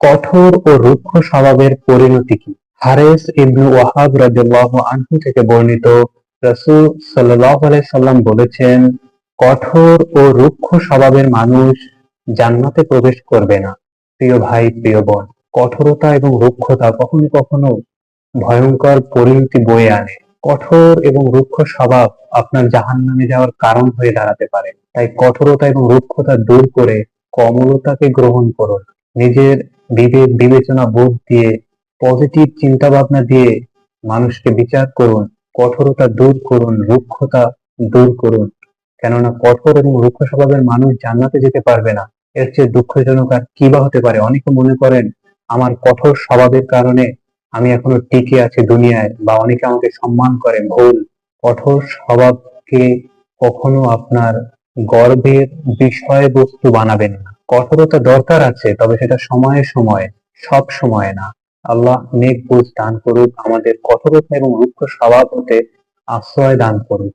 কঠোর ও রুক্ষ স্বভাবের পরিণতি কি? হারেস ইবনু ওয়াহাব রাদিয়াল্লাহু আনহু থেকে বর্ণিত, রাসূল সাল্লাল্লাহু আলাইহি সাল্লাম বলেছেন, কঠোর ও রুক্ষ স্বভাবের মানুষ জান্নাতে প্রবেশ করবে না। প্রিয় ভাই, প্রিয় বোন, কঠোরতা এবং রুক্ষতা কখনো কখনো ভয়ঙ্কর পরিণতি বয়ে আনে। কঠোর এবং রুক্ষ স্বভাব আপনার জাহান্নামে যাওয়ার কারণ হয়ে দাঁড়াতে পারে। তাই কঠোরতা এবং রুক্ষতা দূর করে কোমলতাকে গ্রহণ করুন। নিজের বিবেক বিবেচনা বোধ দিয়ে, পজিটিভ চিন্তা ভাবনা দিয়ে মানুষকে বিচার করুন। কঠোরতা দূর করুন, রুক্ষতা দূর করুন। কেননা কঠোর এবং রুক্ষ স্বভাবের মানুষ জান্নাতে যেতে পারবে না। এর চেয়ে দুঃখজনক আর কি বা হতে পারে? অনেকে মনে করেন আমার কঠোর স্বভাবের কারণে আমি এখনো টিকে আছি দুনিয়ায়, বা অনেকে আমাকে সম্মান করে। ভুল। কঠোর স্বভাবকে কখনো আপনার গর্বের বিষয়বস্তু বানাবেন না। কঠোরতা দরকার আছে, তবে সেটা সময়ে সময়ে, সব সময়ে না। আল্লাহ নেক বুঝ দান করুক, আমাদের কঠোরতা এবং রুক্ষ স্বভাব হতে আশ্রয় দান করুক।